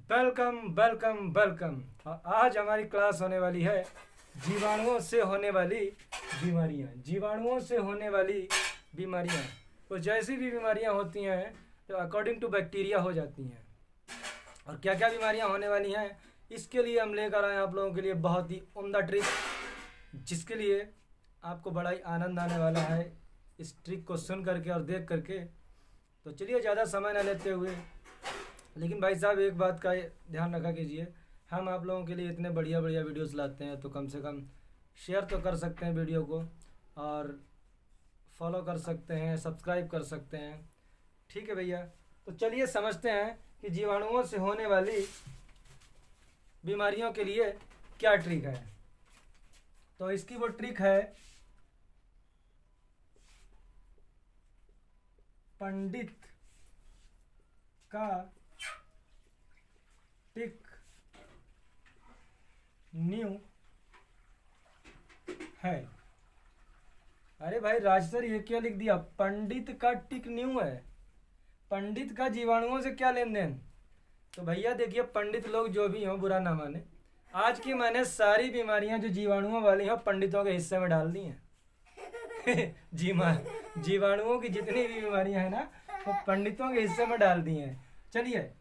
Welcome welcome welcome. आज हमारी class होने वाली है जीवाणुओं से होने वाली बीमारियां। जीवाणुओं से होने वाली बीमारियां तो जैसी भी बीमारियां होती हैं तो अकॉर्डिंग टू बैक्टीरिया हो जाती हैं। और क्या क्या बीमारियां होने वाली हैं इसके लिए हम लेकर आए आप लोगों के लिए बहुत ही उम्दा ट्रिक, जिसके लिए आपको बड़ा ही आनंद आने वाला है इस ट्रिक को सुन करके और देख करके। तो चलिए ज़्यादा समय न लेते हुए, लेकिन भाई साहब एक बात का ध्यान रखा कीजिए, हम आप लोगों के लिए इतने बढ़िया बढ़िया वीडियोस लाते हैं तो कम से कम शेयर तो कर सकते हैं वीडियो को, और फॉलो कर सकते हैं, सब्सक्राइब कर सकते हैं। ठीक है भैया, तो चलिए समझते हैं कि जीवाणुओं से होने वाली बीमारियों के लिए क्या ट्रिक है। तो इसकी वो ट्रिक है पंडित का टिक न्यू है। अरे भाई राज सर ये क्या लिख दिया, पंडित का टिक न्यू है। पंडित का जीवाणुओं से क्या लेन देन। तो भैया देखिए, पंडित लोग जो भी हों बुरा ना माने, आज की मैंने सारी बीमारियां जो जीवाणुओं वाली हैं पंडितों के हिस्से में डाल दी हैं। जीवाणुओं की जितनी भी बीमारियां हैं ना वो पंडितों के हिस्से में डाल दी हैं। चलिए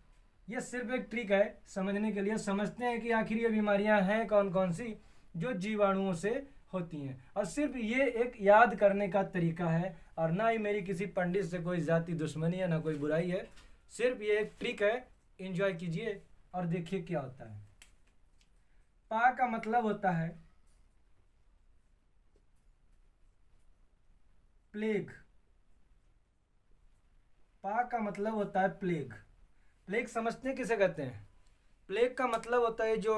ये सिर्फ एक ट्रिक है समझने के लिए। समझते हैं कि आखिर ये बीमारियां हैं कौन कौन सी जो जीवाणुओं से होती हैं। और सिर्फ ये एक याद करने का तरीका है, और ना ही मेरी किसी पंडित से कोई जाति दुश्मनी है ना कोई बुराई है। सिर्फ ये एक ट्रिक है, एंजॉय कीजिए और देखिए क्या होता है। पा का मतलब होता है प्लेग। पा का मतलब होता है प्लेग। प्लेग समझते हैं किसे कहते हैं। प्लेग का मतलब होता है जो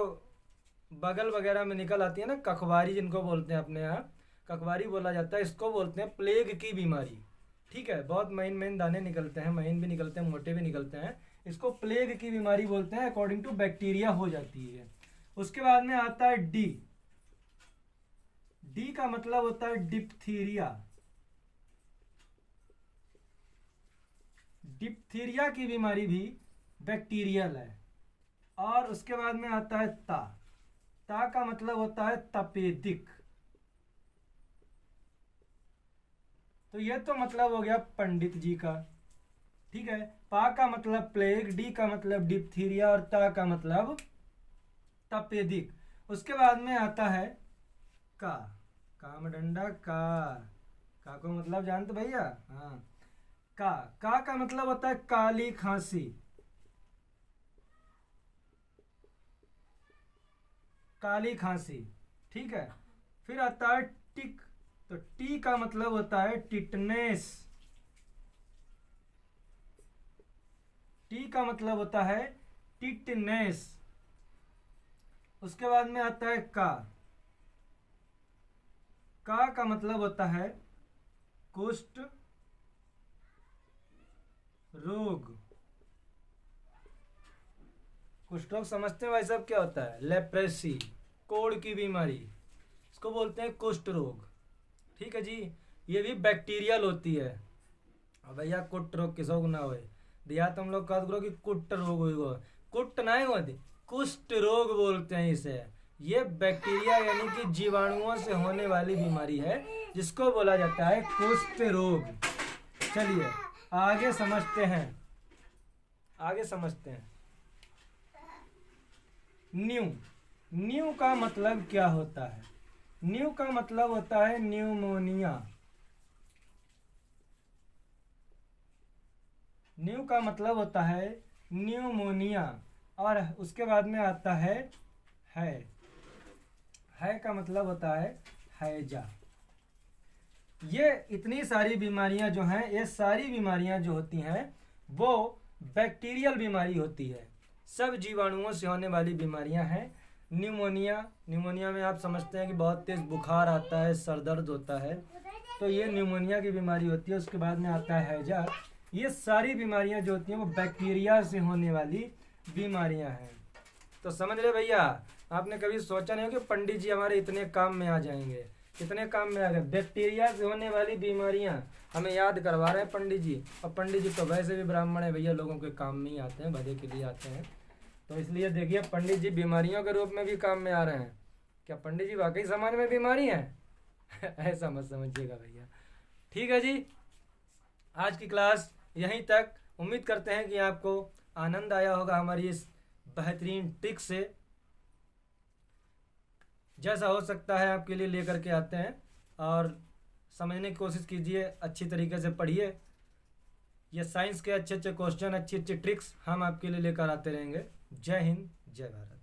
बगल वगैरह में निकल आती है ना, कखवारी जिनको बोलते हैं, अपने यहाँ कखवारी बोला जाता है, इसको बोलते हैं प्लेग की बीमारी। ठीक है, बहुत महीन महीन दाने निकलते हैं, महीन भी निकलते हैं, मोटे भी निकलते हैं, इसको प्लेग की बीमारी बोलते हैं। अकॉर्डिंग टू बैक्टीरिया हो जाती है। उसके बाद में आता है डी। डी का मतलब होता है डिप्थीरिया। डिप्थीरिया की बीमारी भी बैक्टीरियल है। और उसके बाद में आता है ता। ता का मतलब होता है तपेदिक। तो यह तो मतलब हो गया पंडित जी का। ठीक है, पा का मतलब प्लेग, डी का मतलब डिप्थीरिया और ता का मतलब तपेदिक। उसके बाद में आता है का। कामडंडा का को मतलब जानते भैया। हाँ, का मतलब होता है काली खांसी। काली खांसी। ठीक है, फिर आता है टिक। तो टी का मतलब होता है टिटनेस। टी का मतलब होता है टिटनेस। उसके बाद में आता है का मतलब होता है कुष्ठ रोग। कुष्ठ रोग समझते हैं भाई साहब क्या होता है। लेप्रेसी, कोढ़ की बीमारी, इसको बोलते हैं कुष्ठ रोग। ठीक है जी, ये भी बैक्टीरियल होती है। अब भैया कुष्ठ रोग किसको ना हो दिया, तुम लोग कह करो कि कुष्ठ रोग होगा, कुष्ठ नहीं होती, कुष्ठ रोग बोलते हैं इसे। ये बैक्टीरिया यानी कि जीवाणुओं से होने वाली बीमारी है जिसको बोला जाता है कुष्ठ रोग। चलिए आगे समझते हैं, आगे समझते हैं। न्यू। न्यू का मतलब क्या होता है। न्यू का मतलब होता है न्यूमोनिया। न्यू का मतलब होता है न्यूमोनिया। और उसके बाद में आता है का मतलब होता है हैजा। ये इतनी सारी बीमारियां जो हैं, ये सारी बीमारियां जो होती हैं वो बैक्टीरियल बीमारी होती है। सब जीवाणुओं से होने वाली बीमारियां हैं। न्यूमोनिया में आप समझते हैं कि बहुत तेज बुखार आता है, सर दर्द होता है, तो ये न्यूमोनिया की बीमारी होती है। उसके बाद में आता है हैजा। ये सारी बीमारियां जो होती हैं वो बैक्टीरिया से होने वाली बीमारियां हैं। तो समझ रहे भैया, आपने कभी सोचा नहीं हो कि पंडित जी हमारे इतने काम में आ जाएंगे, कितने काम में आ गए। बैक्टीरिया से होने वाली बीमारियां हमें याद करवा रहे हैं पंडित जी। और पंडित जी तो वैसे भी ब्राह्मण है भैया, लोगों के काम में ही आते हैं, भले के लिए आते हैं। तो इसलिए देखिए पंडित जी बीमारियों के रूप में भी काम में आ रहे हैं। क्या पंडित जी वाकई समाज में बीमारी हैं? ऐसा मत समझिएगा भैया। ठीक है जी, आज की क्लास यहीं तक। उम्मीद करते हैं कि आपको आनंद आया होगा हमारी इस बेहतरीन ट्रिक से। जैसा हो सकता है आपके लिए लेकर के आते हैं और समझने की कोशिश कीजिए, अच्छी तरीके से पढ़िए। ये साइंस के अच्छे अच्छे क्वेश्चन, अच्छी अच्छी ट्रिक्स हम आपके लिए लेकर आते रहेंगे। जय हिंद, जय भारत।